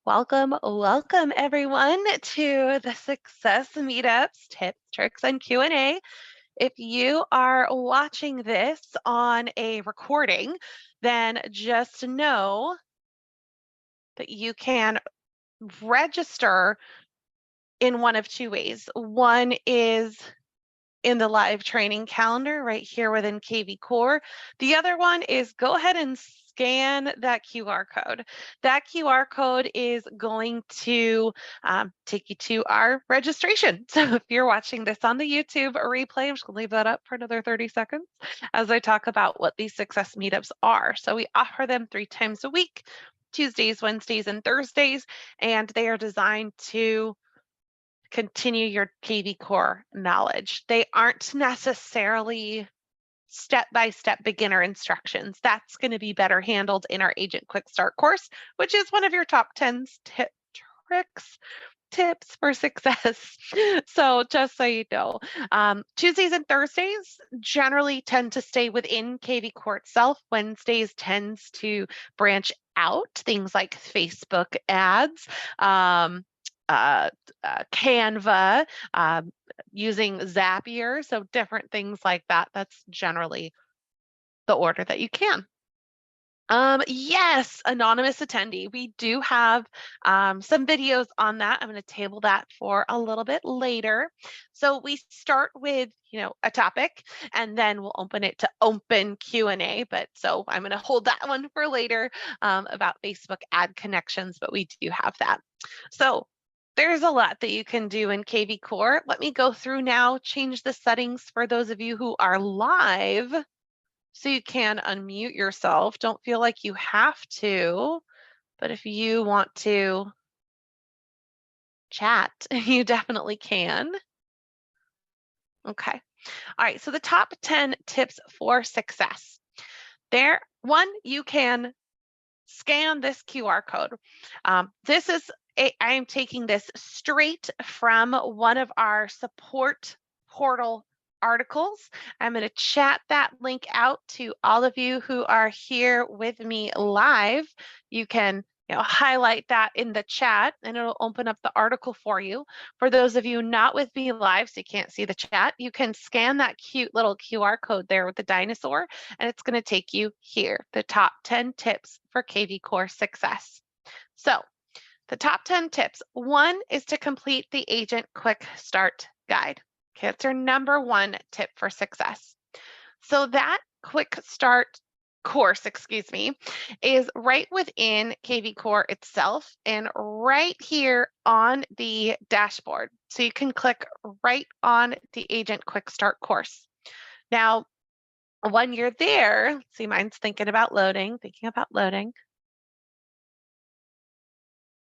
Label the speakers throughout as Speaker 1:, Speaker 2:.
Speaker 1: Welcome everyone to the Success Meetups Tips, Tricks, and Q&A. If you are watching this on a recording, then just know that you can register in one of two ways. One is in the live training calendar right here within KV Core. The other one is go ahead and scan that QR code. That QR code is going to take you to our registration. So if you're watching this on the YouTube replay, I'm just gonna leave that up for another 30 seconds as I talk about what these success meetups are. So we offer them 3 times a week, Tuesdays, Wednesdays, and Thursdays, and they are designed to continue your KV Core knowledge. They aren't necessarily step-by-step beginner instructions. That's going to be better handled in our Agent Quick Start course, which is one of your top 10 tips for success. So just so you know, Tuesdays and Thursdays generally tend to stay within KV Core itself. Wednesdays tends to branch out, things like Facebook ads, Canva, using Zapier, so different things like that. That's generally the order that you can. Yes, anonymous attendee. We do have some videos on that. I'm going to table that for a little bit later. So we start with, a topic, and then we'll open it to open Q&A. But so I'm going to hold that one for later about Facebook ad connections, but we do have that. So there's a lot that you can do in KV Core. Let me go through now, change the settings for those of you who are live. So you can unmute yourself. Don't feel like you have to, but if you want to chat, you definitely can. Okay. All right. So the top 10 tips for success. One, you can scan this QR code. I am taking this straight from one of our support portal articles. I'm going to chat that link out to all of you who are here with me live. You can highlight that in the chat and it'll open up the article for you. For those of you not with me live, so you can't see the chat, you can scan that cute little QR code there with the dinosaur, and it's going to take you here, the top 10 tips for KV Core success. So the top 10 tips. One is to complete the Agent Quick Start Guide. Okay, that's your number one tip for success. So that Quick Start course, is right within KV Core itself and right here on the dashboard. So you can click right on the Agent Quick Start course. Now, when you're there, see, mine's thinking about loading.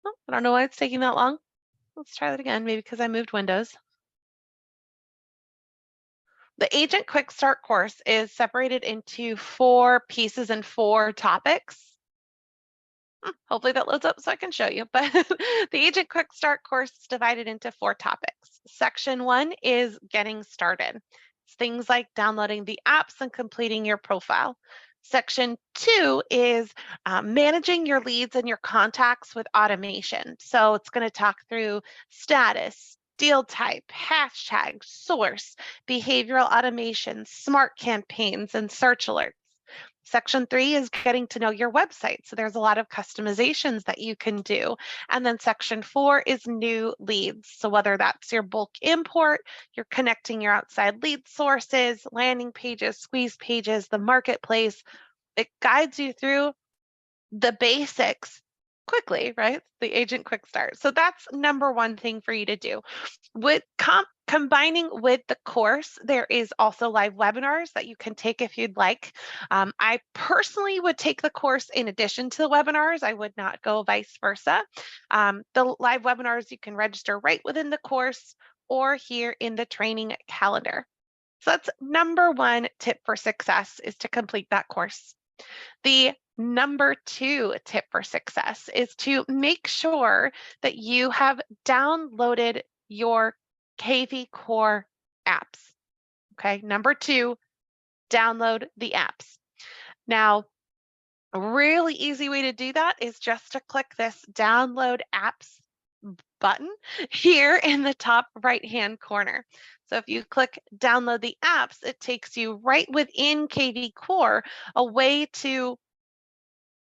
Speaker 1: Oh, I don't know why it's taking that long. Let's try that again, maybe because I moved windows. The Agent Quick Start course is separated into 4 pieces and 4 topics. Hopefully that loads up so I can show you, but the Agent Quick Start course is divided into 4 topics. Section 1 is getting started. It's things like downloading the apps and completing your profile. Section 2 is managing your leads and your contacts with automation. So it's going to talk through status, deal type, hashtag, source, behavioral automation, smart campaigns, and search alerts. Section 3 is getting to know your website. So there's a lot of customizations that you can do. And then Section 4 is new leads. So whether that's your bulk import, you're connecting your outside lead sources, landing pages, squeeze pages, the marketplace, it guides you through the basics quickly, right? The Agent Quick Start. So that's number one thing for you to do. With combining with the course, there is also live webinars that you can take if you'd like. I personally would take the course in addition to the webinars. I would not go vice versa. The live webinars, you can register right within the course or here in the training calendar. So that's number one tip for success, is to complete that course. The number 2 tip for success is to make sure that you have downloaded your KV Core apps. Okay, number 2, download the apps. Now, A really easy way to do that is just to click this download apps button here in the top right-hand corner. So if you click download the apps, it takes you right within KV Core, a way to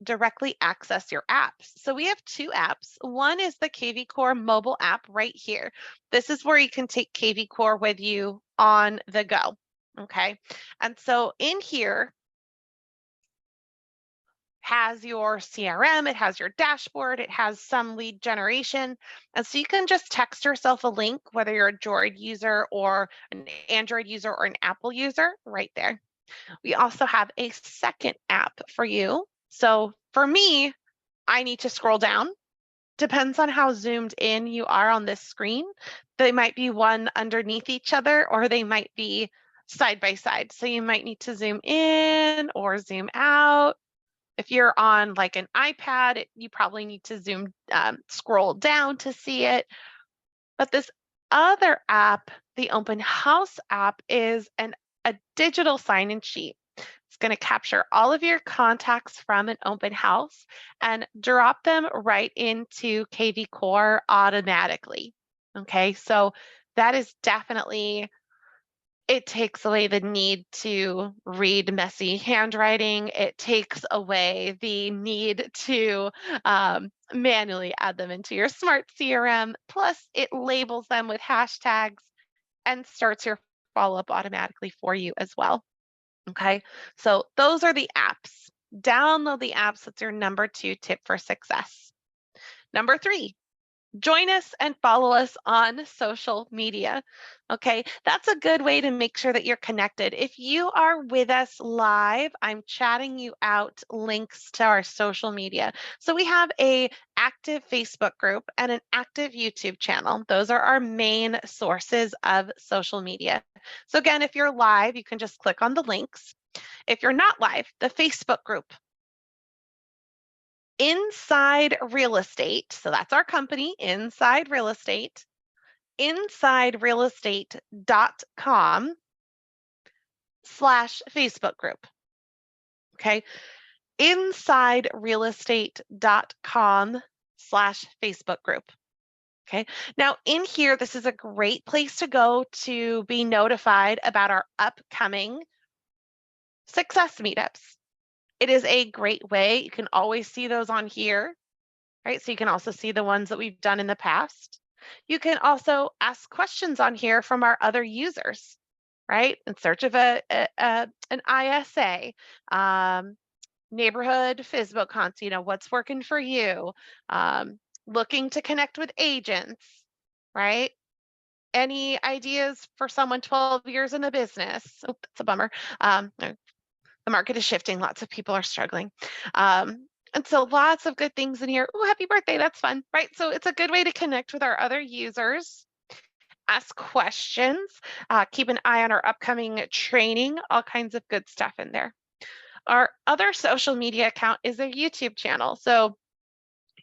Speaker 1: directly access your apps. So we have two apps. One is the KV Core mobile app right here. This is where you can take KV Core with you on the go. Okay. And so in here, has your CRM, it has your dashboard, it has some lead generation. And so you can just text yourself a link, whether you're a Droid user or an Android user or an Apple user, right there. We also have a second app for you. So for me, I need to scroll down. Depends on how zoomed in you are on this screen. They might be one underneath each other, or they might be side by side. So you might need to zoom in or zoom out. If you're on like an iPad, you probably need to scroll down to see it. But this other app, the Open House app, is a digital sign-in sheet. It's going to capture all of your contacts from an open house and drop them right into KV Core automatically. Okay, so that is definitely, it takes away the need to read messy handwriting. It takes away the need to manually add them into your smart CRM. Plus, it labels them with hashtags and starts your follow-up automatically for you as well. Okay, so those are the apps. Download the apps. That's your number 2 tip for success. Number 3, join us and follow us on social media. Okay, that's a good way to make sure that you're connected. If you are with us live, I'm chatting you out links to our social media. So we have a active Facebook group and an active YouTube channel. Those are our main sources of social media. So again, if you're live, you can just click on the links. If you're not live, the Facebook group, Inside Real Estate, so that's our company, Inside Real Estate, insiderealestate.com/Facebook group. Okay, insiderealestate.com/Facebook group. Okay, now in here, this is a great place to go to be notified about our upcoming success meetups. It is a great way. You can always see those on here, right? So you can also see the ones that we've done in the past. You can also ask questions on here from our other users, right? In search of an ISA, neighborhood FSBO cons, what's working for you, looking to connect with agents, right? Any ideas for someone 12 years in the business? Oh, that's a bummer. The market is shifting. Lots of people are struggling. And so lots of good things in here. Oh, happy birthday. That's fun, right? So it's a good way to connect with our other users, ask questions, keep an eye on our upcoming training, all kinds of good stuff in there. Our other social media account is a YouTube channel. So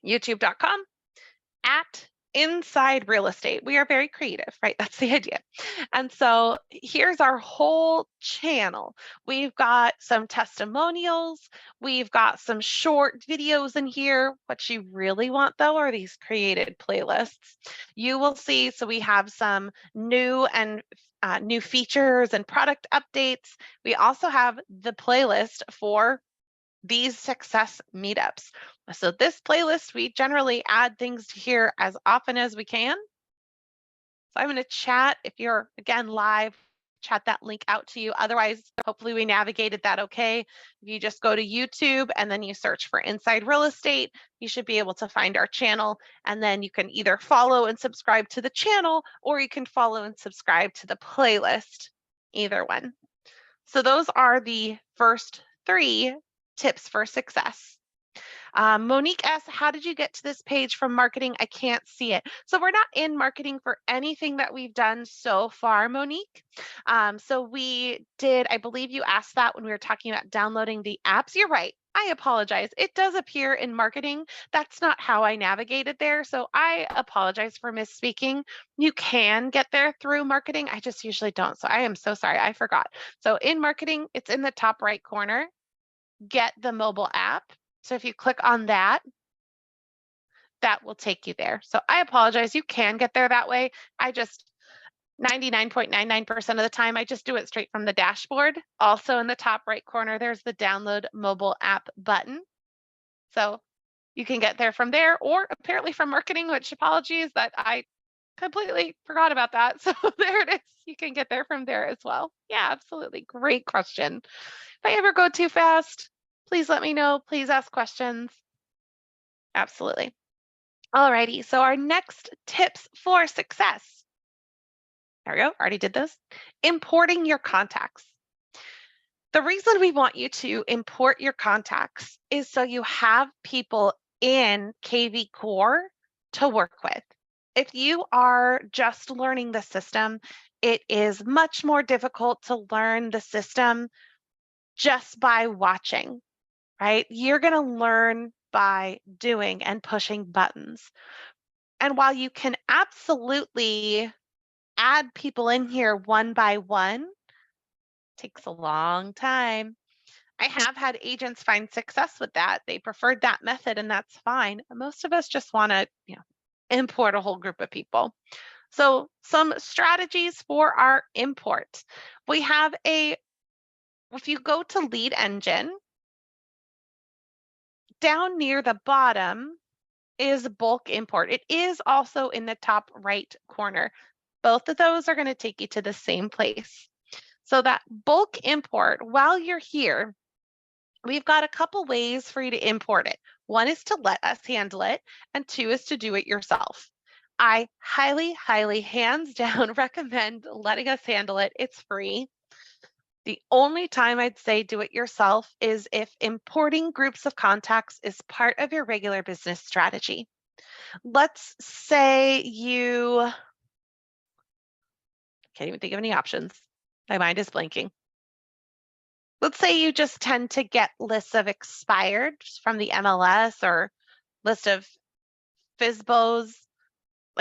Speaker 1: youtube.com/Inside Real Estate. We are very creative, right? That's the idea. And so here's our whole channel. We've got some testimonials. We've got some short videos in here. What you really want, though, are these created playlists. You will see, so we have some new features and product updates. We also have the playlist for these success meetups. So this playlist, we generally add things to here as often as we can. So I'm going to chat, if you're again live, chat that link out to you. Otherwise, hopefully we navigated that okay. If you just go to YouTube and then you search for Inside Real Estate, you should be able to find our channel. And then you can either follow and subscribe to the channel, or you can follow and subscribe to the playlist, either one. So those are the first 3 tips for success. Monique S., how did you get to this page from marketing? I can't see it. So we're not in marketing for anything that we've done so far, Monique. So we did, I believe you asked that when we were talking about downloading the apps. You're right. I apologize. It does appear in marketing. That's not how I navigated there. So I apologize for misspeaking. You can get there through marketing. I just usually don't. So I am so sorry. I forgot. So in marketing, it's in the top right corner. get the mobile app. So if you click on that, that will take you there. So I apologize, you can get there that way. I just 99.99% of the time, I just do it straight from the dashboard. Also in the top right corner, there's the download mobile app button. So you can get there from there, or apparently from marketing, which apologies that I completely forgot about that. So there it is. You can get there from there as well. Yeah, absolutely. Great question. If I ever go too fast, please let me know. Please ask questions. Absolutely. Alrighty, so our next tips for success. There we go, already did this. Importing your contacts. The reason we want you to import your contacts is so you have people in KV Core to work with. If you are just learning the system, it is much more difficult to learn the system just by watching, right? You're going to learn by doing and pushing buttons. And while you can absolutely add people in here one by one, takes a long time. I have had agents find success with that. They preferred that method, and that's fine. Most of us just want to, import a whole group of people. So some strategies for our import. We have if you go to Lead Engine, down near the bottom is bulk import. It is also in the top right corner. Both of those are going to take you to the same place. So that bulk import, while you're here, we've got a couple ways for you to import it. One is to let us handle it, and two is to do it yourself. I highly, highly, hands down recommend letting us handle it. It's free. The only time I'd say do it yourself is if importing groups of contacts is part of your regular business strategy. Let's say you can't even think of any options. My mind is blanking. Let's say you just tend to get lists of expireds from the MLS or list of FSBOs,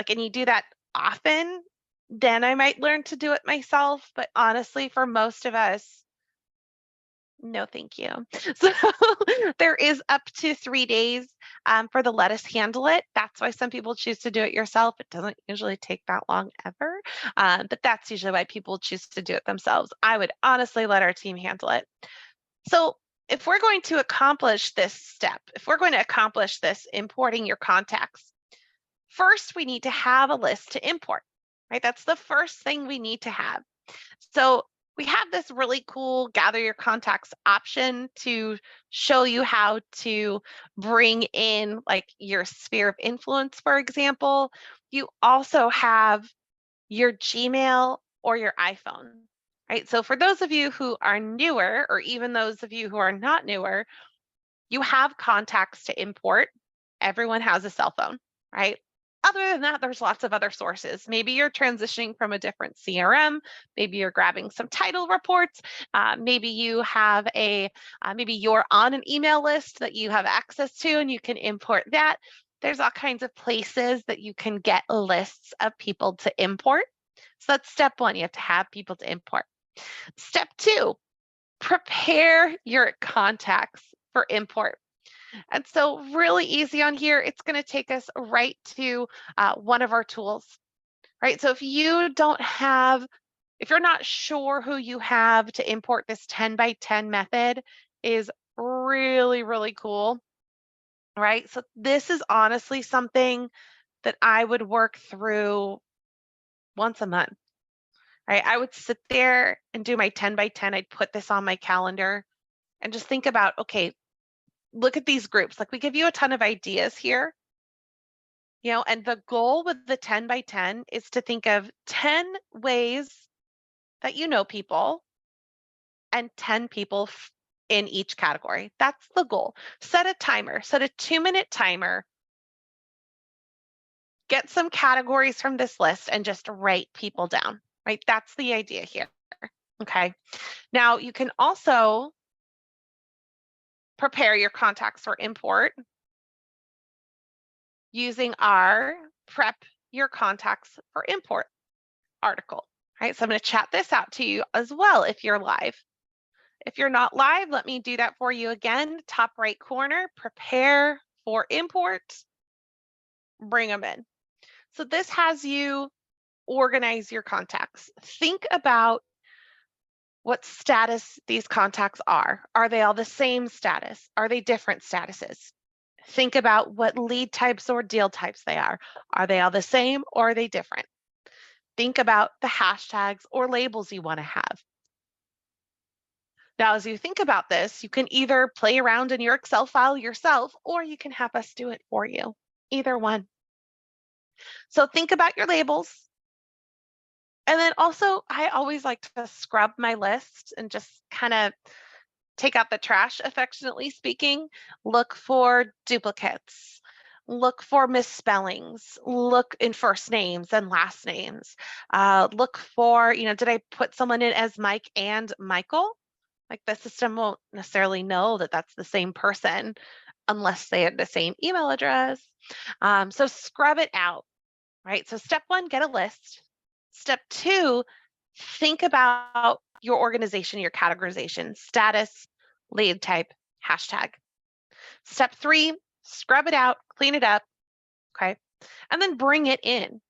Speaker 1: and you do that often, then I might learn to do it myself. But honestly, for most of us, no, thank you. So there is up to 3 days for the let us handle it. That's why some people choose to do it yourself. It doesn't usually take that long ever, but that's usually why people choose to do it themselves. I would honestly let our team handle it. So if we're going to accomplish this step, if we're going to accomplish this importing your contacts, first we need to have a list to import, right? That's the first thing we need to have. So we have this really cool gather your contacts option to show you how to bring in your sphere of influence, for example. You also have your Gmail or your iPhone, right? So for those of you who are newer, or even those of you who are not newer, you have contacts to import. Everyone has a cell phone, right? Other than that, there's lots of other sources. Maybe you're transitioning from a different CRM. Maybe you're grabbing some title reports. Maybe you have maybe you're on an email list that you have access to and you can import that. There's all kinds of places that you can get lists of people to import. So that's step one. You have to have people to import. Step two, prepare your contacts for import. And so really easy on here, it's going to take us right to one of our tools, right? So if you're not sure who you have to import, this 10 by 10 method is really, really cool, right? So this is honestly something that I would work through once a month, right? I would sit there and do my 10 by 10. I'd put this on my calendar and just think about, okay, look at these groups. We give you a ton of ideas here, and the goal with the 10 by 10 is to think of 10 ways that you know people and 10 people in each category. That's the goal. Set a timer, set a 2-minute timer, get some categories from this list and just write people down, right? That's the idea here. Okay. Now you can also prepare your contacts for import using our Prep Your Contacts for Import article, right? So I'm going to chat this out to you as well if you're live. If you're not live, let me do that for you again. Top right corner, prepare for import, bring them in. So this has you organize your contacts. Think about what status these contacts are. Are they all the same status? Are they different statuses? Think about what lead types or deal types they are. Are they all the same or are they different? Think about the hashtags or labels you want to have. Now, as you think about this, you can either play around in your Excel file yourself, or you can have us do it for you. Either one. So think about your labels. And then also, I always like to scrub my list and just kind of take out the trash, affectionately speaking. Look for duplicates. Look for misspellings. Look in first names and last names. Look for, did I put someone in as Mike and Michael? Like the system won't necessarily know that that's the same person unless they have the same email address. So scrub it out, right? So step one, get a list. Step two, think about your organization, your categorization, status, lead type, hashtag. Step three, scrub it out, clean it up, okay? And then bring it in.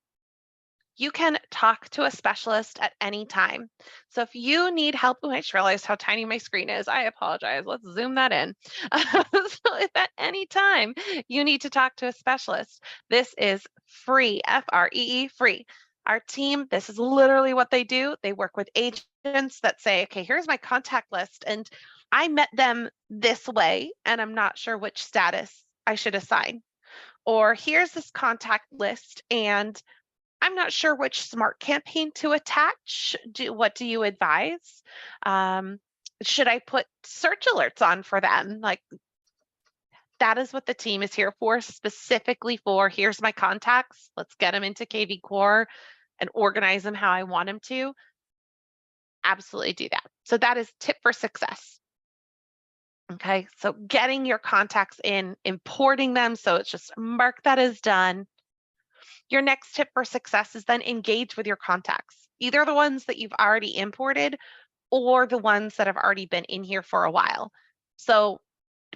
Speaker 1: You can talk to a specialist at any time. So if you need help, I just realized how tiny my screen is. I apologize. Let's zoom that in. So if at any time you need to talk to a specialist, this is free, F-R-E-E, free. Our team, this is literally what they do. They work with agents that say, okay, here's my contact list, and I met them this way, and I'm not sure which status I should assign. Or here's this contact list, and I'm not sure which smart campaign to attach. What do you advise? Should I put search alerts on for them? Like, that is what the team is here for, specifically for, here's my contacts. Let's get them into KV Core and organize them how I want them to. Absolutely do that. So that is tip for success. Okay, so getting your contacts in, importing them. So it's just mark that as done. Your next tip for success is then engage with your contacts, either the ones that you've already imported or the ones that have already been in here for a while. So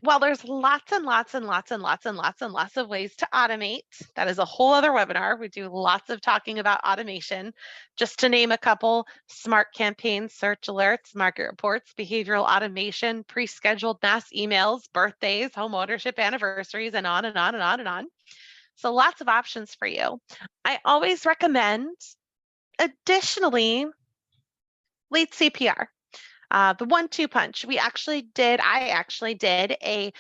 Speaker 1: while there's lots and lots and lots and lots and lots and lots of ways to automate, that is a whole other webinar. We do lots of talking about automation. Just to name a couple: smart campaigns, search alerts, market reports, behavioral automation, pre-scheduled mass emails, birthdays, home ownership anniversaries, and on and on and on and on. So lots of options for you. I always recommend, additionally, lead CPR. The 1-2 punch. I actually did a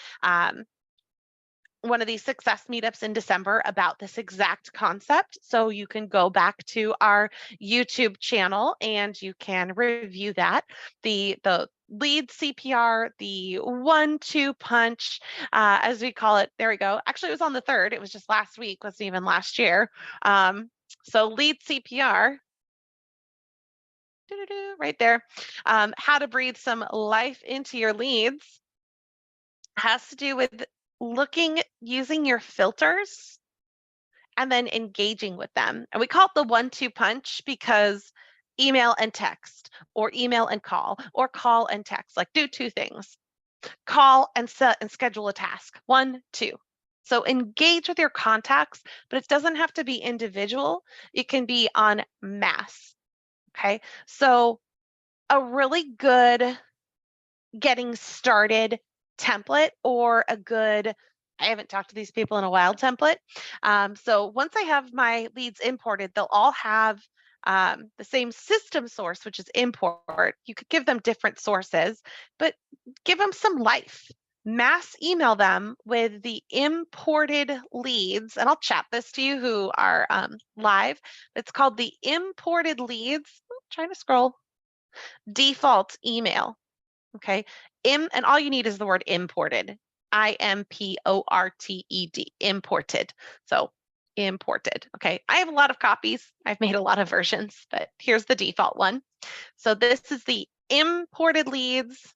Speaker 1: one of these success meetups in December about this exact concept. So you can go back to our YouTube channel and you can review that. The lead CPR, the 1-2 punch, as we call it. There we go. Actually, it was on the 3rd. It was just last week, wasn't even last year. So lead CPR, right there. How to breathe some life into your leads has to do with using your filters and then engaging with them. And we call it the 1-2 punch because email and text, or email and call, or call and text, like do 2 things. Call and set and schedule a task. 1, 2. So engage with your contacts, but it doesn't have to be individual. It can be en masse. Okay. So a really good getting started template, or a good, I haven't talked to these people in a while template. So once I have my leads imported, they'll all have the same system source, which is import. You could give them different sources, but give them some life. Mass email them with the imported leads, and I'll chat this to you who are live. It's called the imported leads. Trying to scroll. Default email. Okay. And all you need is the word imported. IMPORTED, imported. So imported. Okay. I have a lot of copies. I've made a lot of versions, but here's the default one. So this is the imported leads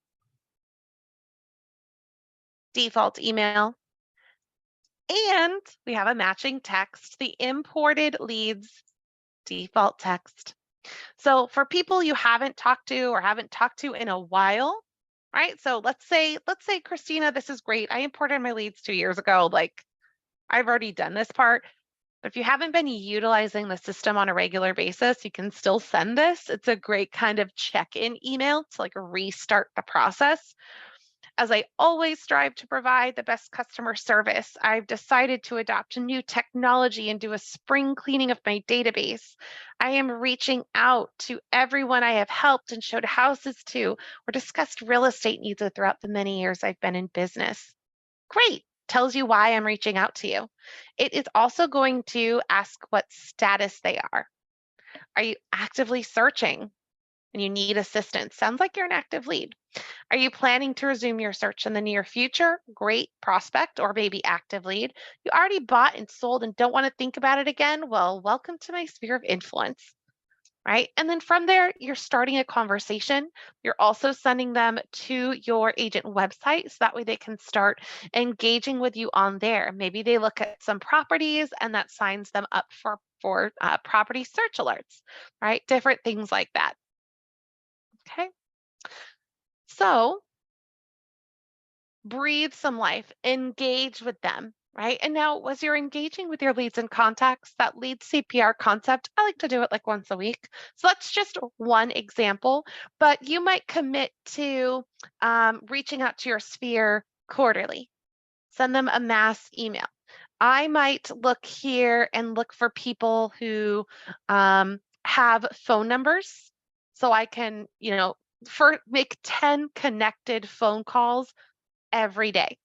Speaker 1: default email. And we have a matching text, the imported leads default text. So for people you haven't talked to or haven't talked to in a while, right? So let's say, Christina, this is great. I imported my leads 2 years ago. Like, I've already done this part. But if you haven't been utilizing the system on a regular basis, you can still send this. It's a great kind of check-in email to like restart the process. As I always strive to provide the best customer service, I've decided to adopt a new technology and do a spring cleaning of my database. I am reaching out to everyone I have helped and showed houses to or discussed real estate needs with throughout the many years I've been in business. Great. Tells you why I'm reaching out to you. It is also going to ask what status they are. Are you actively searching and you need assistance? Sounds like you're an active lead. Are you planning to resume your search in the near future? Great prospect or maybe active lead. You already bought and sold and don't want to think about it again? Well, welcome to my sphere of influence. Right. And then from there, you're starting a conversation. You're also sending them to your agent website so that way they can start engaging with you on there. Maybe they look at some properties and that signs them up for property search alerts, right? Different things like that. Okay. So breathe some life, engage with them, right? And now, as you're engaging with your leads and contacts, that lead CPR concept, I like to do it like once a week. So that's just one example, but you might commit to reaching out to your sphere quarterly. Send them a mass email. I might look here and look for people who have phone numbers so I can, make 10 connected phone calls every day.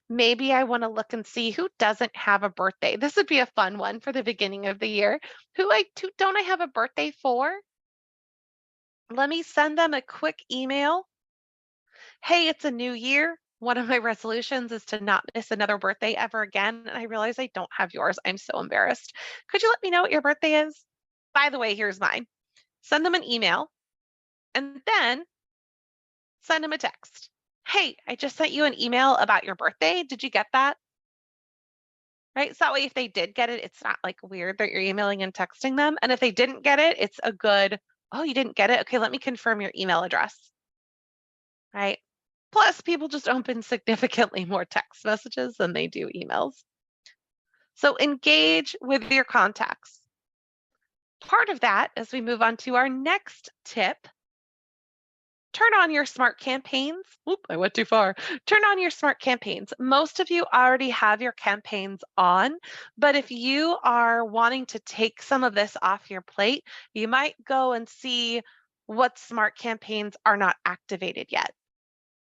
Speaker 1: Maybe I want to look and see who doesn't have a birthday. This would be a fun one for the beginning of the year. Who don't I have a birthday for? Let me send them a quick email. Hey, it's a new year. One of my resolutions is to not miss another birthday ever again. And I realize I don't have yours. I'm so embarrassed. Could you let me know what your birthday is? By the way, here's mine. Send them an email and then send them a text. Hey, I just sent you an email about your birthday. Did you get that? Right? So that way, if they did get it, it's not like weird that you're emailing and texting them. And if they didn't get it, it's a good, oh, you didn't get it? Okay, let me confirm your email address. Right? Plus, people just open significantly more text messages than they do emails. So engage with your contacts. Part of that, as we move on to our next tip, turn on your smart campaigns. Oop, I went too far. Turn on your smart campaigns. Most of you already have your campaigns on, but if you are wanting to take some of this off your plate, you might go and see what smart campaigns are not activated yet,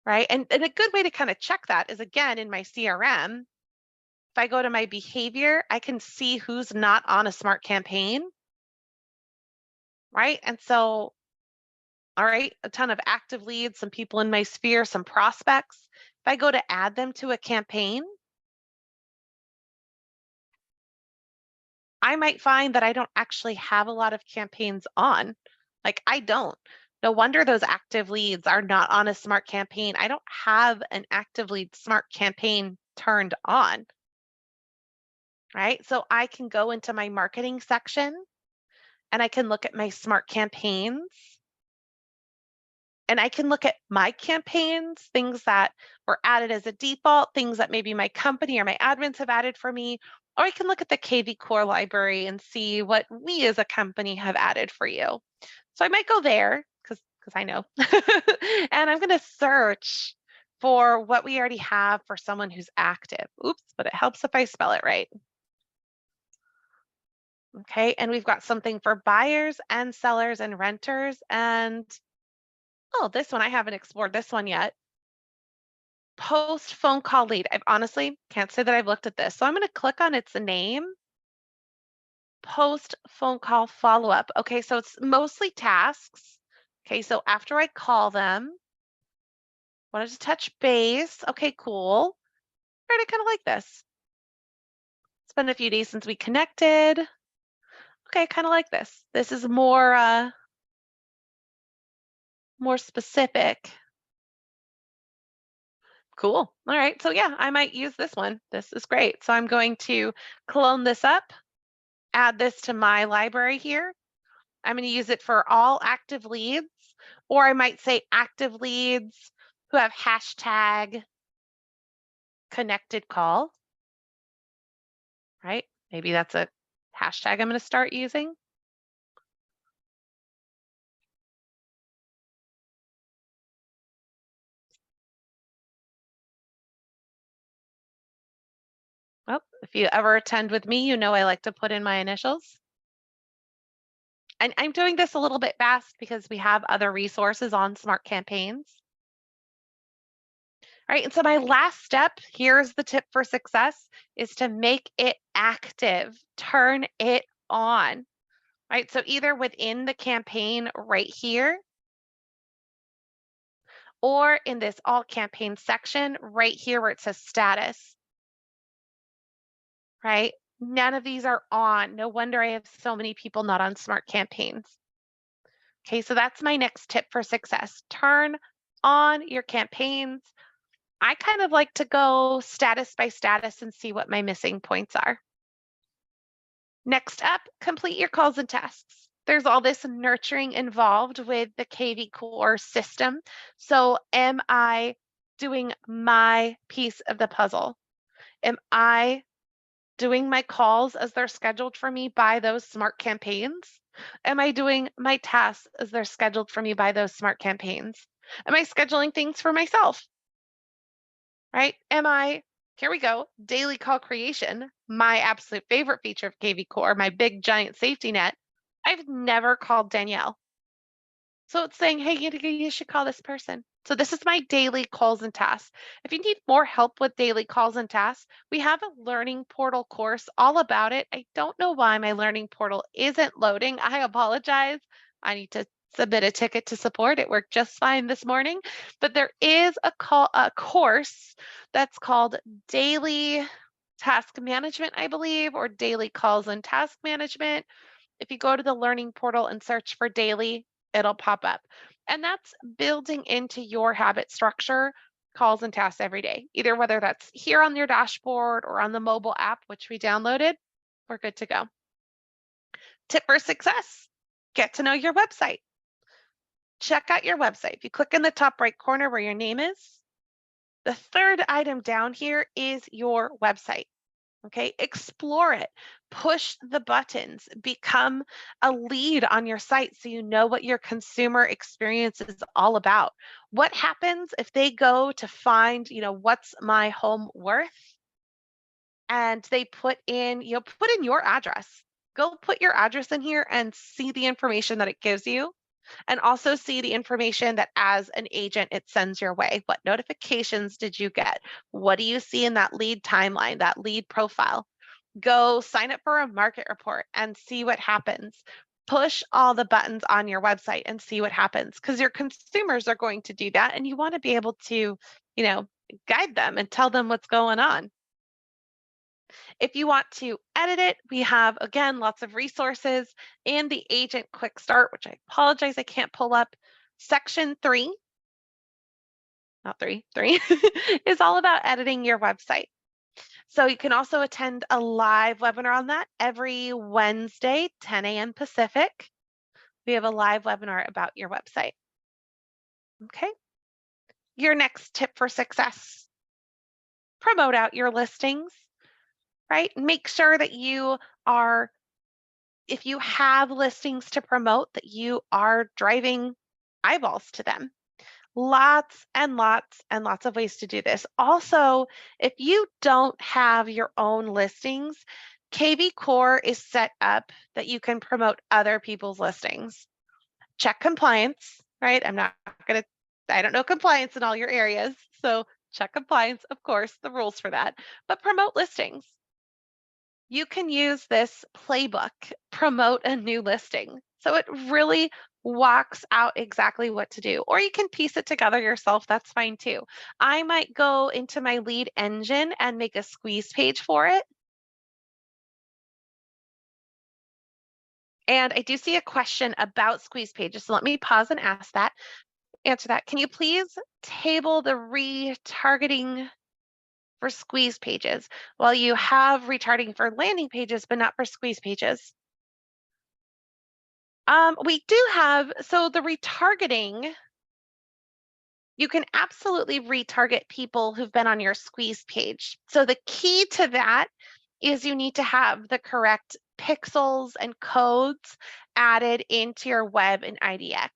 Speaker 1: right? And a good way to kind of check that is, again, in my CRM. If I go to my behavior, I can see who's not on a smart campaign, right? And so, all right, a ton of active leads, some people in my sphere, some prospects. If I go to add them to a campaign, I might find that I don't actually have a lot of campaigns on. Like, I don't. No wonder those active leads are not on a smart campaign. I don't have an active lead smart campaign turned on, right? So I can go into my marketing section and I can look at my smart campaigns. And I can look at my campaigns, things that were added as a default, things that maybe my company or my admins have added for me, or I can look at the KV Core library and see what we as a company have added for you. So I might go there because I know, and I'm going to search for what we already have for someone who's active. Oops, but it helps if I spell it right. Okay, and we've got something for buyers and sellers and renters and oh, this one, I haven't explored this one yet. Post phone call lead. I've honestly can't say that I've looked at this. So I'm going to click on its name. Post phone call follow-up. Okay, so it's mostly tasks. Okay, so after I call them, wanted to touch base. Okay, cool. All right, I kind of like this. It's been a few days since we connected. Okay, I kind of like this. This is more specific. Cool. All right. So yeah, I might use this one. This is great. So I'm going to clone this up, add this to my library here. I'm going to use it for all active leads, or I might say active leads who have hashtag connected call, right? Maybe that's a hashtag I'm going to start using. Well, if you ever attend with me, you know I like to put in my initials. And I'm doing this a little bit fast because we have other resources on Smart Campaigns. All right, and so my last step, here's the tip for success, is to make it active, turn it on, right? So either within the campaign right here, or in this all campaign section right here where it says status, right? None of these are on. No wonder I have so many people not on Smart Campaigns. Okay, so that's my next tip for success. Turn on your campaigns. I kind of like to go status by status and see what my missing points are. Next up, complete your calls and tasks. There's all this nurturing involved with the KV Core system. So am I doing my piece of the puzzle? Am I doing my calls as they're scheduled for me by those Smart Campaigns? Am I doing my tasks as they're scheduled for me by those Smart Campaigns? Am I scheduling things for myself? Right? Here we go, daily call creation, my absolute favorite feature of KV Core, my big giant safety net. I've never called Danielle. So it's saying, hey, you should call this person. So this is my daily calls and tasks. If you need more help with daily calls and tasks, we have a learning portal course all about it. I don't know why my learning portal isn't loading. I apologize. I need to submit a ticket to support. It worked just fine this morning, but there is a course that's called Daily Task Management, I believe, or Daily Calls and Task Management. If you go to the learning portal and search for daily, it'll pop up. And that's building into your habit structure calls and tasks every day, either whether that's here on your dashboard or on the mobile app, which we downloaded, we're good to go. Tip for success, get to know your website. Check out your website. If you click in the top right corner where your name is, the third item down here is your website. Okay, explore it, push the buttons, become a lead on your site so you know what your consumer experience is all about. What happens if they go to find, what's my home worth? And they put in your address. Go put your address in here and see the information that it gives you. And also see the information that as an agent it sends your way. What notifications did you get? What do you see in that lead timeline, that lead profile? Go sign up for a market report and see what happens. Push all the buttons on your website and see what happens because your consumers are going to do that and you want to be able to, guide them and tell them what's going on. If you want to edit it, we have, again, lots of resources and the Agent Quick Start, which I apologize, I can't pull up. Section 3, not 3, 3, is all about editing your website. So you can also attend a live webinar on that every Wednesday, 10 a.m. Pacific. We have a live webinar about your website. Okay. Your next tip for success, promote out your listings, right? Make sure that if you have listings to promote, that you are driving eyeballs to them. Lots and lots and lots of ways to do this. Also, if you don't have your own listings, KV Core is set up that you can promote other people's listings. Check compliance, right? I don't know compliance in all your areas. So check compliance, of course, the rules for that, but promote listings. You can use this playbook, promote a new listing. So it really walks out exactly what to do, or you can piece it together yourself. That's fine too. I might go into my lead engine and make a squeeze page for it. And I do see a question about squeeze pages. So let me pause and answer that. Can you please table the retargeting for squeeze pages while you have retargeting for landing pages, but not for squeeze pages? We do have, so the retargeting You can absolutely retarget people who've been on your squeeze page. So the key to that is you need to have the correct pixels and codes added into your web and IDX.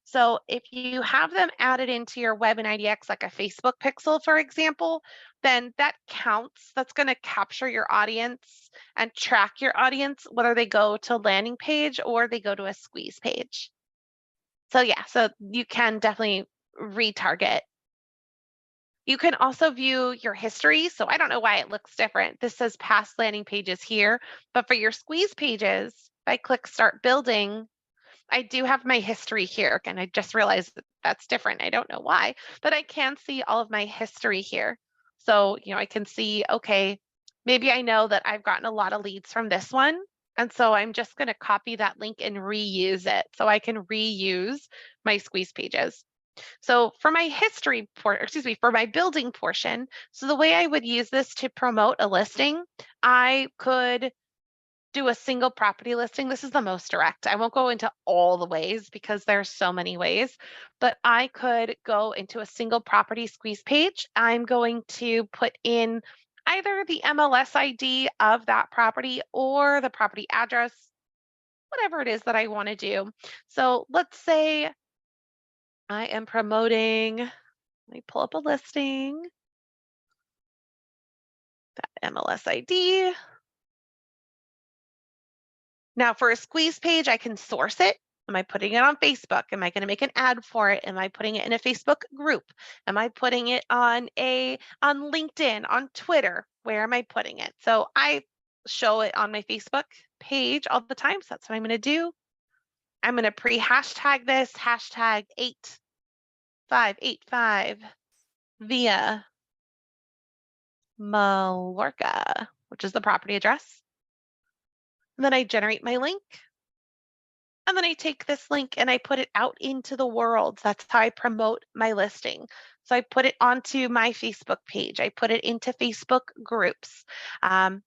Speaker 1: So if you have them added into your web and IDX, like a Facebook pixel, for example, then that counts. That's going to capture your audience and track your audience, whether they go to a landing page or they go to a squeeze page. So yeah, so you can definitely retarget. You can also view your history. So I don't know why it looks different. This says past landing pages here, but for your squeeze pages, if I click start building, I do have my history here. And I just realized that that's different. I don't know why, but I can see all of my history here. So, I can see, okay, maybe I know that I've gotten a lot of leads from this one. And so I'm just going to copy that link and reuse it. So I can reuse my squeeze pages. So for my for my building portion, so the way I would use this to promote a listing, I could do a single property listing. This is the most direct. I won't go into all the ways because there's so many ways, but I could go into a single property squeeze page. I'm going to put in either the MLS ID of that property or the property address, whatever it is that I want to do. So let's say I am promoting, let me pull up a listing, that MLS ID. Now for a squeeze page, I can source it. Am I putting it on Facebook? Am I going to make an ad for it? Am I putting it in a Facebook group? Am I putting it on LinkedIn, on Twitter? Where am I putting it? So I show it on my Facebook page all the time. So that's what I'm going to do. I'm going to pre-hashtag this, hashtag 8585 via Mallorca, which is the property address. And then I generate my link. And then I take this link and I put it out into the world. That's how I promote my listing. So I put it onto my Facebook page. I put it into Facebook groups. I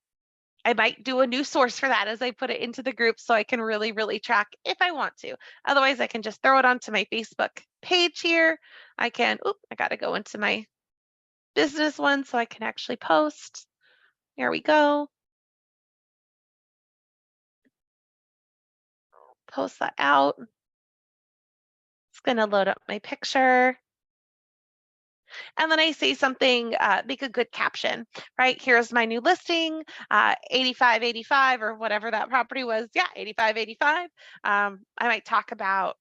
Speaker 1: might do a new source for that as I put it into the group so I can really, really track if I want to. Otherwise, I can just throw it onto my Facebook page here. I got to go into my business one so I can actually post. Here we go. Post that out. It's going to load up my picture. And then I say something, make a good caption, right? Here's my new listing, 8585 or whatever that property was. Yeah, 8585. I might talk about,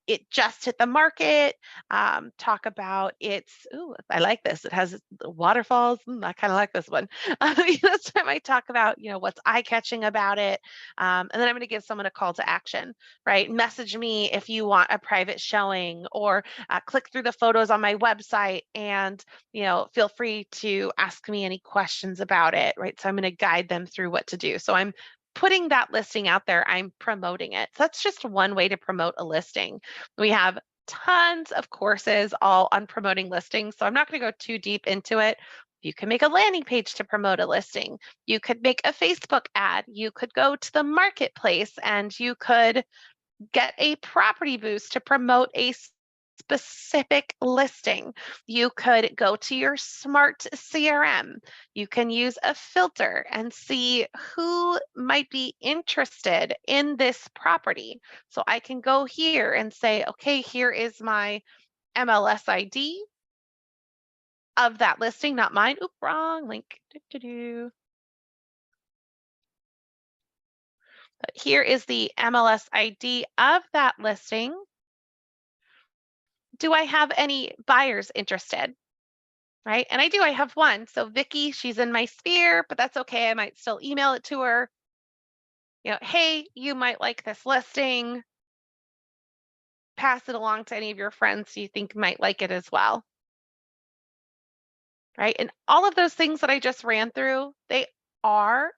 Speaker 1: it just hit the market. Talk about I like this. It has waterfalls. I kind of like this one. So I might talk about, what's eye-catching about it. And then I'm going to give someone a call to action, right? Message me if you want a private showing, or click through the photos on my website and, feel free to ask me any questions about it, right? So I'm going to guide them through what to do. So I'm putting that listing out there, I'm promoting it. So that's just one way to promote a listing. We have tons of courses all on promoting listings, so I'm not going to go too deep into it. You can make a landing page to promote a listing. You could make a Facebook ad. You could go to the marketplace and you could get a property boost to promote a specific listing. You could go to your smart CRM. You can use a filter and see who might be interested in this property. So I can go here and say, okay, here is my MLS ID of that listing, not mine. Oop, wrong link. But here is the MLS ID of that listing. Do I have any buyers interested? Right? And I do, I have one. So Vicky, she's in my sphere, but that's okay. I might still email it to her. Hey, you might like this listing. Pass it along to any of your friends you think might like it as well. Right? And all of those things that I just ran through, they are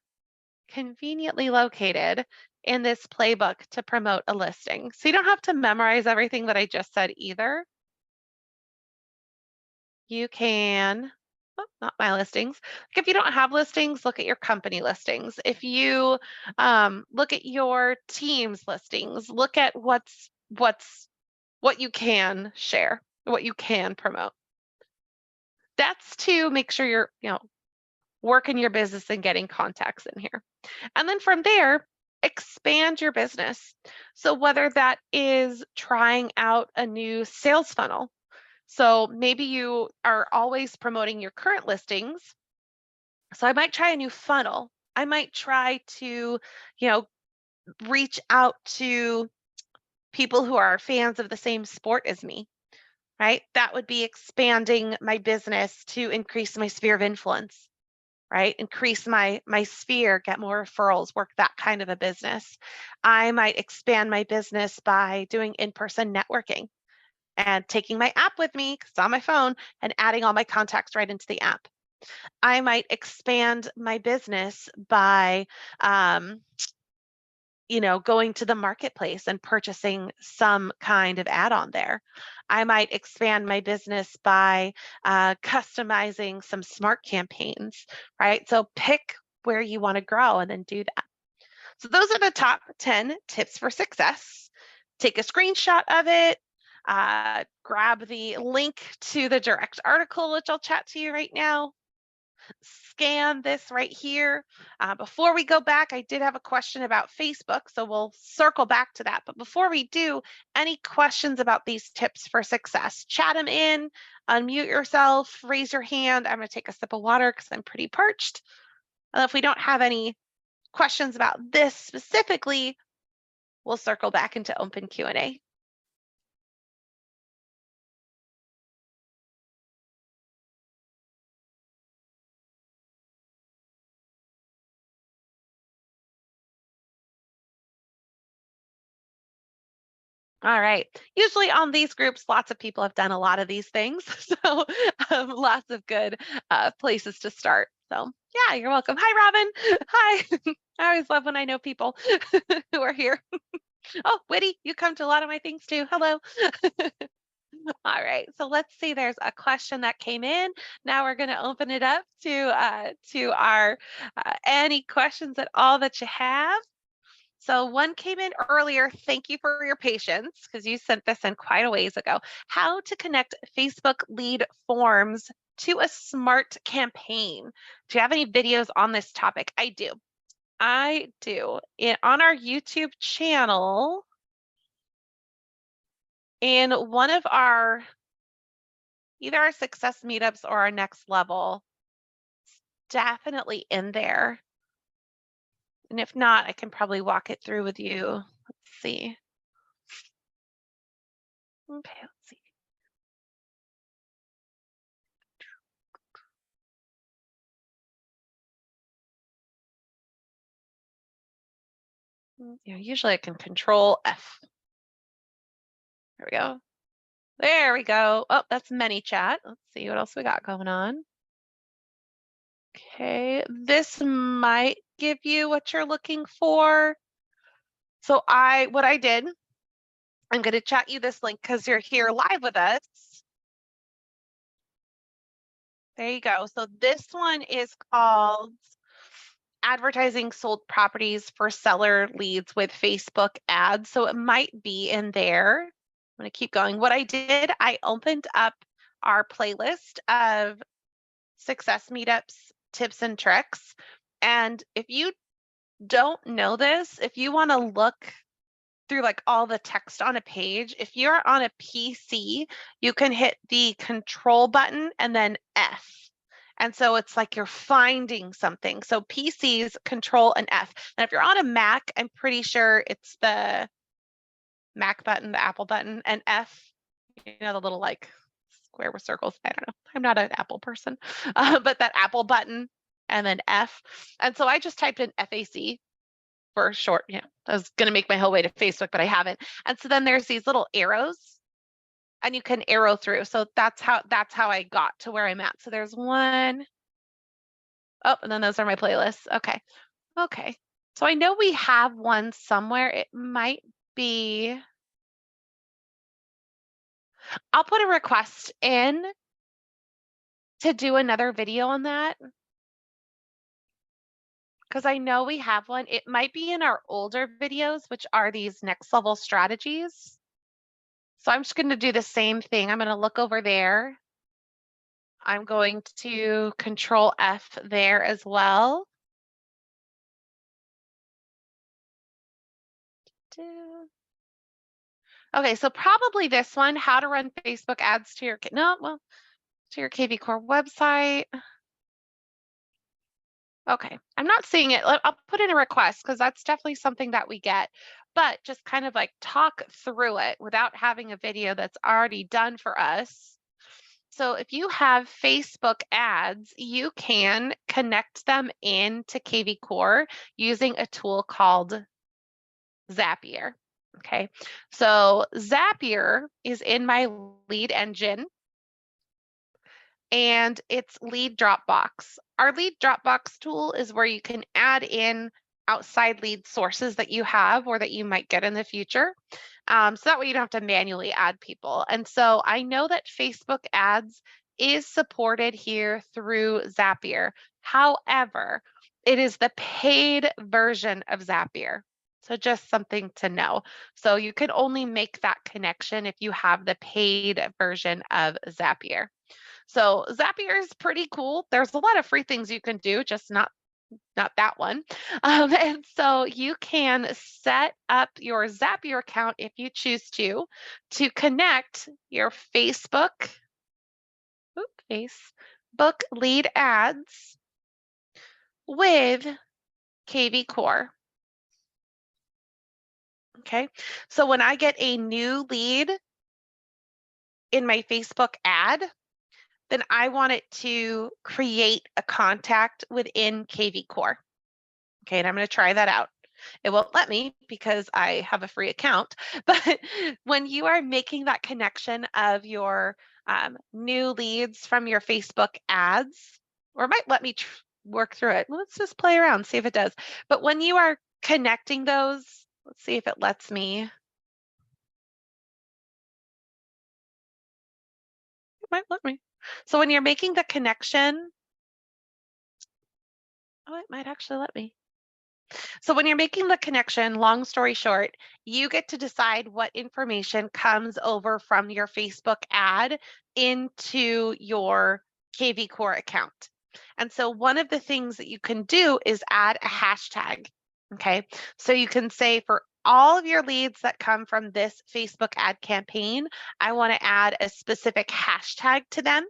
Speaker 1: conveniently located in this playbook to promote a listing. So you don't have to memorize everything that I just said either. You can, not my listings. If you don't have listings, look at your company listings. If you look at your team's listings, look at what you can share, what you can promote. That's to make sure you're, working your business and getting contacts in here. And then from there, expand your business. So whether that is trying out a new sales funnel. So maybe you are always promoting your current listings. So I might try a new funnel. I might try to, reach out to people who are fans of the same sport as me, right? That would be expanding my business to increase my sphere of influence, right? Increase my sphere, get more referrals, work that kind of a business. I might expand my business by doing in-person networking and taking my app with me, 'cause it's on my phone, and adding all my contacts right into the app. I might expand my business by going to the marketplace and purchasing some kind of add-on there. I might expand my business by customizing some smart campaigns, right? So pick where you want to grow and then do that. So those are the top 10 tips for success. Take a screenshot of it, grab the link to the direct article, which I'll chat to you right now. Scan this right here. Before we go back, I did have a question about Facebook, so we'll circle back to that. But before we do, any questions about these tips for success? Chat them in, unmute yourself, raise your hand. I'm going to take a sip of water because I'm pretty parched. And if we don't have any questions about this specifically, we'll circle back into open Q&A. All right. Usually on these groups, lots of people have done a lot of these things. So lots of good places to start. So yeah, you're welcome. Hi, Robin. Hi. I always love when I know people who are here. Oh, Whitty, you come to a lot of my things too. Hello. All right. So let's see. There's a question that came in. Now we're going to open it up to our any questions at all that you have. So one came in earlier. Thank you for your patience because you sent this in quite a ways ago. How to connect Facebook lead forms to a smart campaign. Do you have any videos on this topic? I do. On our YouTube channel, in one of our, either our success meetups or our next level, it's definitely in there. And if not, I can probably walk it through with you. Let's see. Okay, let's see. Usually I can control F. There we go. There we go. Oh, that's ManyChat. Let's see what else we got going on. Okay, this might give you what you're looking for. So what I did, I'm going to chat you this link because you're here live with us. There you go. So this one is called Advertising Sold Properties for Seller Leads with Facebook Ads. So it might be in there. I'm going to keep going. What I did, I opened up our playlist of success meetups, tips and tricks. And if you don't know this, if you want to look through like all the text on a page, if you're on a PC, you can hit the control button and then F. And so it's like you're finding something. So PCs, control and F. And if you're on a Mac, I'm pretty sure it's the Mac button, the Apple button, and F, the little like square with circles. I don't know. I'm not an Apple person, but that Apple button and then F. And so I just typed in FAC for short. I was going to make my whole way to Facebook, but I haven't. And so then there's these little arrows and you can arrow through. So that's how I got to where I'm at. So there's one. Oh, and then those are my playlists. Okay. Okay. So I know we have one somewhere. It might be, I'll put a request in to do another video on that because I know we have one. It might be in our older videos, which are these next level strategies. So I'm just going to do the same thing. I'm going to look over there. I'm going to Control F there as well. Okay, so probably this one, how to run Facebook ads to your, to your KV Core website. Okay, I'm not seeing it. I'll put in a request because that's definitely something that we get, but just kind of like talk through it without having a video that's already done for us. So if you have Facebook ads, you can connect them into KV Core using a tool called Zapier. Okay, so Zapier is in my lead engine and it's lead Dropbox. Our lead Dropbox tool is where you can add in outside lead sources that you have or that you might get in the future. So that way you don't have to manually add people. And so I know that Facebook ads is supported here through Zapier. However, it is the paid version of Zapier. So just something to know. So you can only make that connection if you have the paid version of Zapier. So Zapier is pretty cool. There's a lot of free things you can do, just not that one. And so you can set up your Zapier account if you choose to connect your Facebook lead ads with KV Core. Okay, so when I get a new lead in my Facebook ad, then I want it to create a contact within KV Core. Okay, and I'm going to try that out. It won't let me because I have a free account, but when you are making that connection of your new leads from your Facebook ads, or it might let me work through it. Let's just play around, see if it does. But when you are connecting those, let's see if it lets me. It might let me. So when you're making the connection, oh, it might actually let me. So when you're making the connection, long story short, you get to decide what information comes over from your Facebook ad into your KV Core account. And so one of the things that you can do is add a hashtag. Okay, so you can say for all of your leads that come from this Facebook ad campaign, I want to add a specific hashtag to them.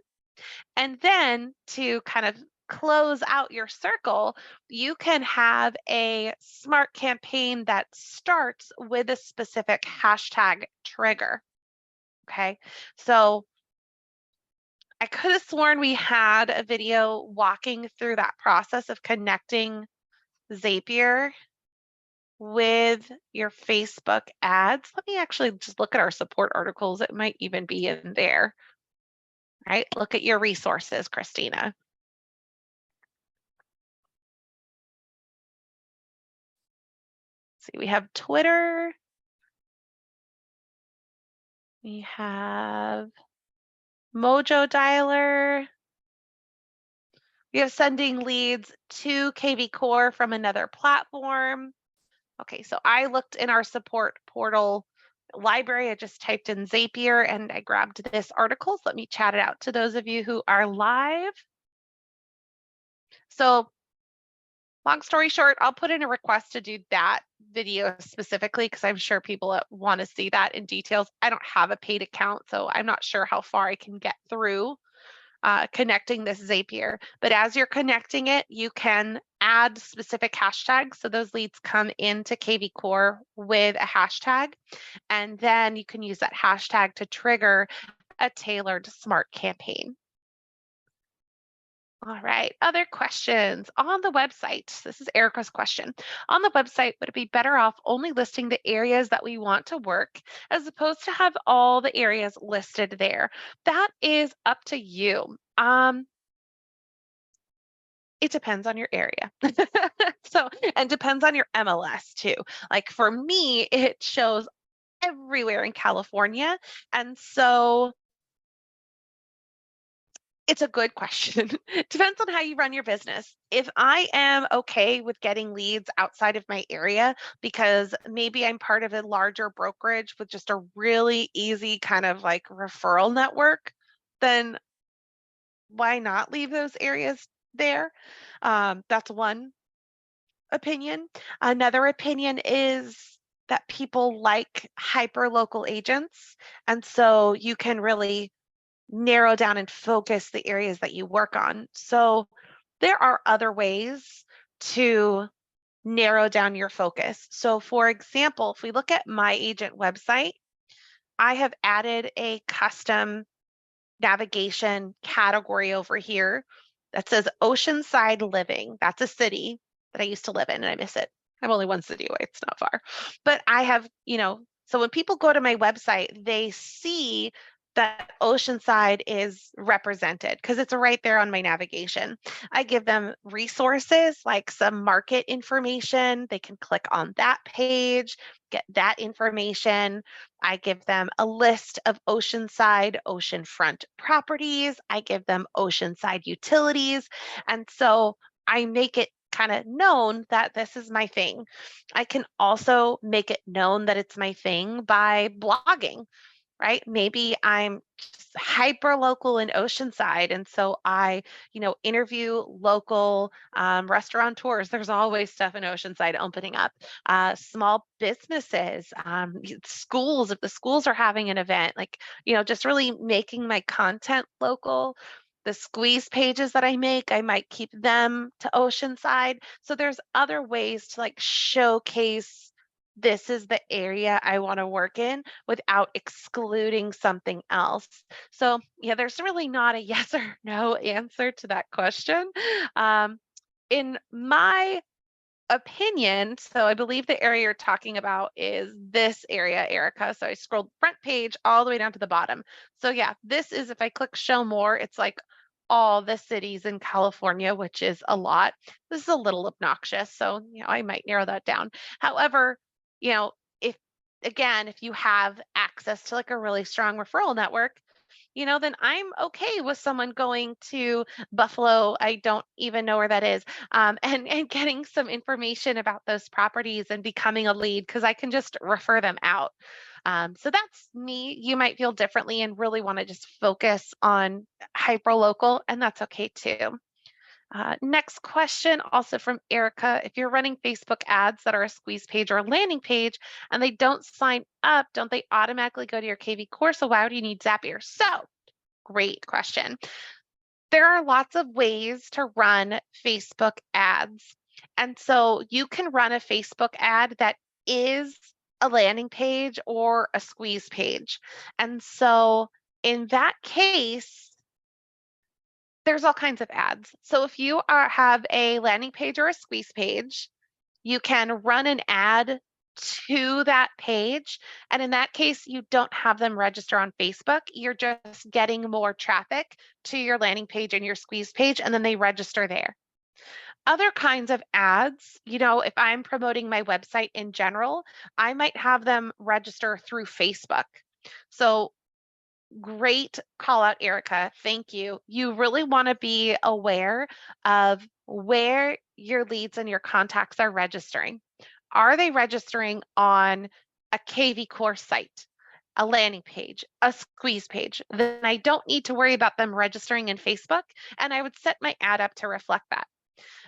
Speaker 1: And then to kind of close out your circle, you can have a smart campaign that starts with a specific hashtag trigger. Okay, so I could have sworn we had a video walking through that process of connecting Zapier with your Facebook ads. Let me actually just look at our support articles. It might even be in there. Right? Look at your resources, Christina. See, we have Twitter. We have Mojo Dialer. We have sending leads to KV Core from another platform. Okay, so I looked in our support portal library. I just typed in Zapier and I grabbed this article. So let me chat it out to those of you who are live. So long story short, I'll put in a request to do that video specifically because I'm sure people want to see that in details. I don't have a paid account, so I'm not sure how far I can get through connecting this Zapier. But as you're connecting it, you can add specific hashtags. So those leads come into KV Core with a hashtag, and then you can use that hashtag to trigger a tailored smart campaign. All right, other questions on the website. This is Erica's question. On the website, would it be better off only listing the areas that we want to work as opposed to have all the areas listed there? That is up to you. It depends on your area. So, and depends on your MLS too. Like for me, it shows everywhere in California. And so It's a good question. Depends on how you run your business. If I am okay with getting leads outside of my area because maybe I'm part of a larger brokerage with just a really easy kind of like referral network, then why not leave those areas there? That's one opinion. Another opinion is that people like hyper local agents. And so you can really narrow down and focus the areas that you work on. So there are other ways to narrow down your focus. So for example, if we look at my agent website, I have added a custom navigation category over here that says Oceanside Living. That's a city that I used to live in and I miss it. I'm only one city away, it's not far. But I have, so when people go to my website, they see that Oceanside is represented because it's right there on my navigation. I give them resources like some market information. They can click on that page, get that information. I give them a list of oceanside, oceanfront properties. I give them oceanside utilities. And so I make it kind of known that this is my thing. I can also make it known that it's my thing by blogging, right? Maybe I'm just hyper local in Oceanside. And so I, interview local restaurateurs. There's always stuff in Oceanside opening up. Small businesses, schools, if the schools are having an event, like, just really making my content local. The squeeze pages that I make, I might keep them to Oceanside. So there's other ways to like showcase this is the area I want to work in without excluding something else. So, yeah, there's really not a yes or no answer to that question. In my opinion, so I believe the area you're talking about is this area, Erica. So I scrolled front page all the way down to the bottom. So, yeah, this is if I click show more, it's like all the cities in California, which is a lot. This is a little obnoxious. So, I might narrow that down. However, if again, if you have access to like a really strong referral network, then I'm okay with someone going to Buffalo. I don't even know where that is, and getting some information about those properties and becoming a lead because I can just refer them out. So that's me. You might feel differently and really want to just focus on hyper local, and that's okay too. Next question, also from Erica. If you're running Facebook ads that are a squeeze page or a landing page and they don't sign up, don't they automatically go to your KV course? So why do you need Zapier? So great question. There are lots of ways to run Facebook ads. And so you can run a Facebook ad that is a landing page or a squeeze page. And so in that case, there's all kinds of ads. So if you have a landing page or a squeeze page, you can run an ad to that page. And in that case, you don't have them register on Facebook. You're just getting more traffic to your landing page and your squeeze page, and then they register there. Other kinds of ads, if I'm promoting my website in general, I might have them register through Facebook. So great call out, Erica. Thank you. You really want to be aware of where your leads and your contacts are registering. Are they registering on a KV course site, a landing page, a squeeze page? Then I don't need to worry about them registering in Facebook, and I would set my ad up to reflect that.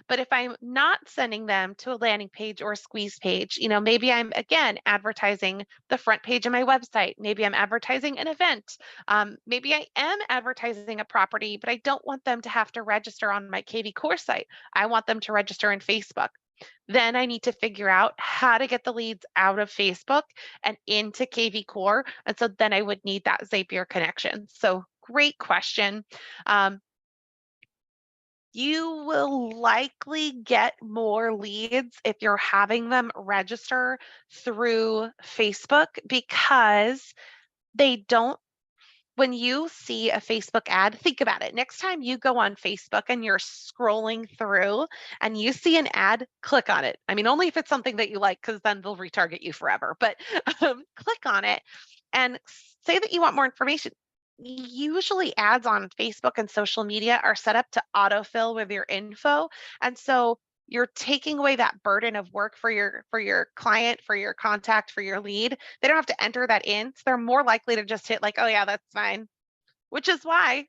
Speaker 1: But if I'm not sending them to a landing page or a squeeze page, maybe I'm again advertising the front page of my website. Maybe I'm advertising an event. Maybe I am advertising a property, but I don't want them to have to register on my KV course site. I want them to register in Facebook. Then I need to figure out how to get the leads out of Facebook and into KV Core. And so then I would need that Zapier connection. So great question. You will likely get more leads if you're having them register through Facebook because they don't. When you see a Facebook ad, think about it. Next time you go on Facebook and you're scrolling through and you see an ad, click on it. I mean, only if it's something that you like, because then they'll retarget you forever. But click on it and say that you want more information. usually ads on Facebook and social media are set up to autofill with your info. And so you're taking away that burden of work for your client, for your contact, for your lead. They don't have to enter that in. So they're more likely to just hit like, oh yeah, that's fine. Which is why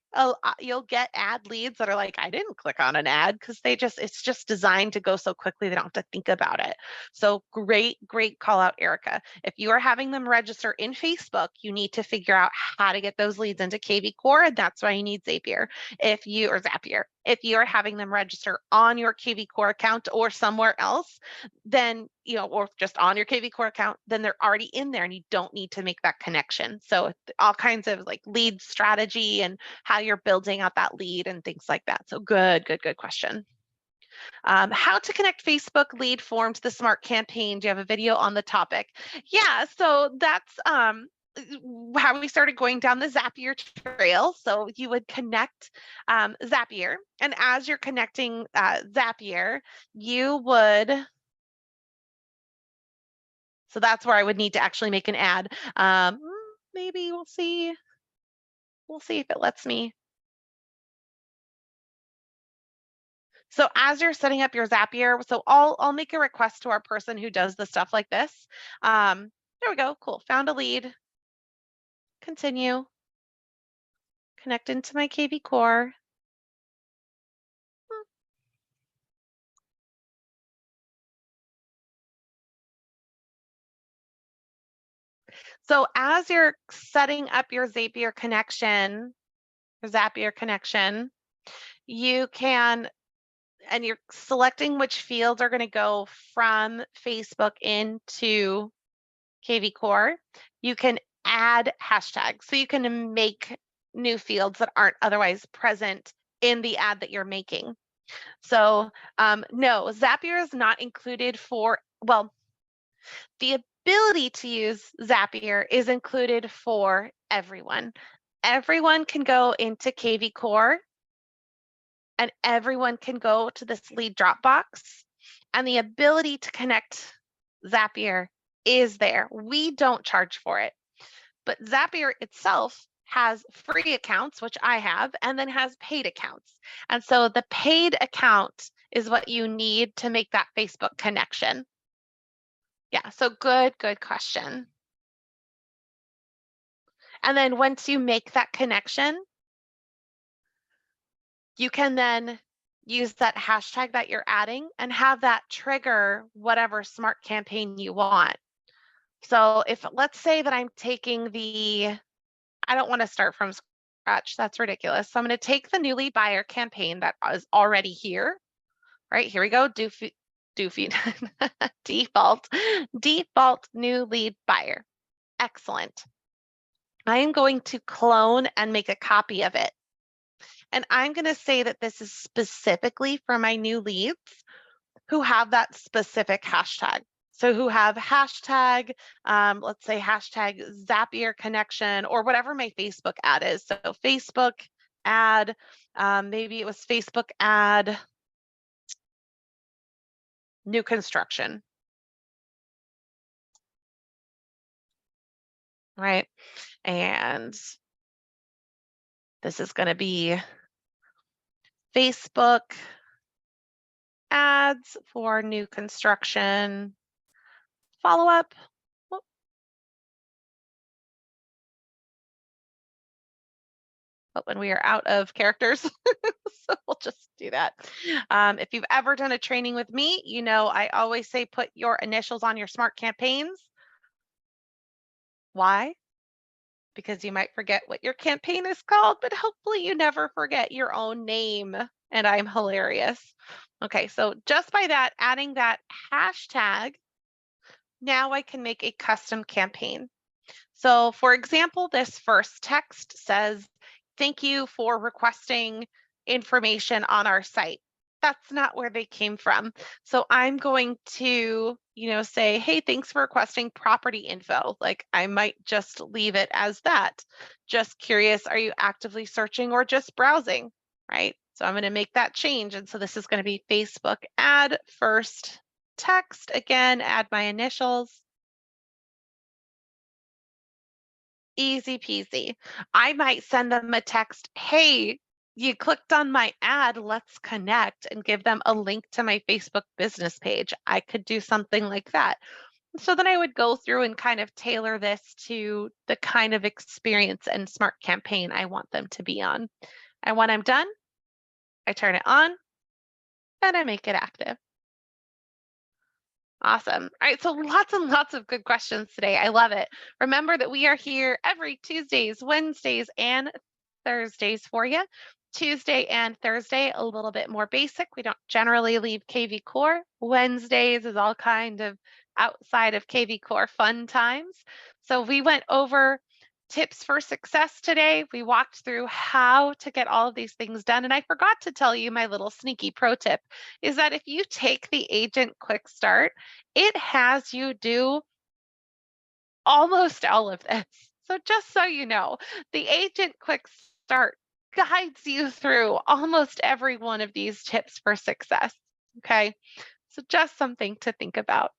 Speaker 1: you'll get ad leads that are like, I didn't click on an ad because it's just designed to go so quickly they don't have to think about it. So great call out, Erica. If you are having them register in Facebook, you need to figure out how to get those leads into KV Core, and that's why you need Zapier. Zapier. If you are having them register on your KV Core account or somewhere else, then, or just on your KV Core account, then they're already in there and you don't need to make that connection. So all kinds of like lead strategy and how you're building out that lead and things like that. So good question. How to connect Facebook lead form to the Smart Campaign. Do you have a video on the topic? Yeah, so that's how we started going down the Zapier trail. So you would connect Zapier, and as you're connecting Zapier, you would, so that's where I would need to actually make an ad. Maybe we'll see if it lets me. So as you're setting up your Zapier, so I'll make a request to our person who does the stuff like this. There we go, cool, found a lead. Continue. Connect into my KV Core. So as you're setting up your Zapier connection, you can, and you're selecting which fields are going to go from Facebook into KV Core, you can add hashtags. So you can make new fields that aren't otherwise present in the ad that you're making. So no, Zapier is not included for, well, the ability to use Zapier is included for everyone. Everyone can go into KV Core and everyone can go to this lead Dropbox, and the ability to connect Zapier is there. We don't charge for it, but Zapier itself has free accounts, which I have, and then has paid accounts. And so the paid account is what you need to make that Facebook connection. Yeah, so good question. And then once you make that connection, you can then use that hashtag that you're adding and have that trigger whatever Smart Campaign you want. So if, let's say that I'm taking I don't want to start from scratch. That's ridiculous. So I'm going to take the new lead buyer campaign that is already here. Right, here we go. Default new lead buyer. Excellent. I am going to clone and make a copy of it. And I'm going to say that this is specifically for my new leads who have that specific hashtag. So who have hashtag, let's say hashtag Zapier connection or whatever my Facebook ad is. So Facebook ad, maybe it was Facebook ad, new construction. Right. And this is going to be Facebook ads for new construction follow-up. But when we are out of characters, so we'll just do that. If you've ever done a training with me, you know I always say put your initials on your Smart Campaigns. Why? Because you might forget what your campaign is called, but hopefully you never forget your own name. And I'm hilarious. Okay, so just by that, adding that hashtag, now I can make a custom campaign. So for example, this first text says, thank you for requesting information on our site. That's not where they came from. So I'm going to, say, hey, thanks for requesting property info. Like I might just leave it as that. Just curious, are you actively searching or just browsing, right? So I'm going to make that change. And so this is going to be Facebook ad first text. Again, add my initials. Easy peasy. I might send them a text, hey, you clicked on my ad, let's connect, and give them a link to my Facebook business page. I could do something like that. So then I would go through and kind of tailor this to the kind of experience and smart campaign I want them to be on. And when I'm done, I turn it on and I make it active. Awesome. All right, so lots and lots of good questions today. I love it. Remember that we are here every Tuesdays, Wednesdays, and Thursdays for you. Tuesday and Thursday, a little bit more basic. We don't generally leave KV Core. Wednesdays is all kind of outside of KV Core fun times. So we went over tips for success today. We walked through how to get all of these things done. And I forgot to tell you my little sneaky pro tip is that if you take the Agent Quick Start, it has you do almost all of this. So just so you know, the Agent Quick Start guides you through almost every one of these tips for success. Okay, so just something to think about.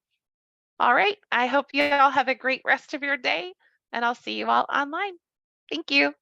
Speaker 1: All right, I hope you all have a great rest of your day, and I'll see you all online. Thank you.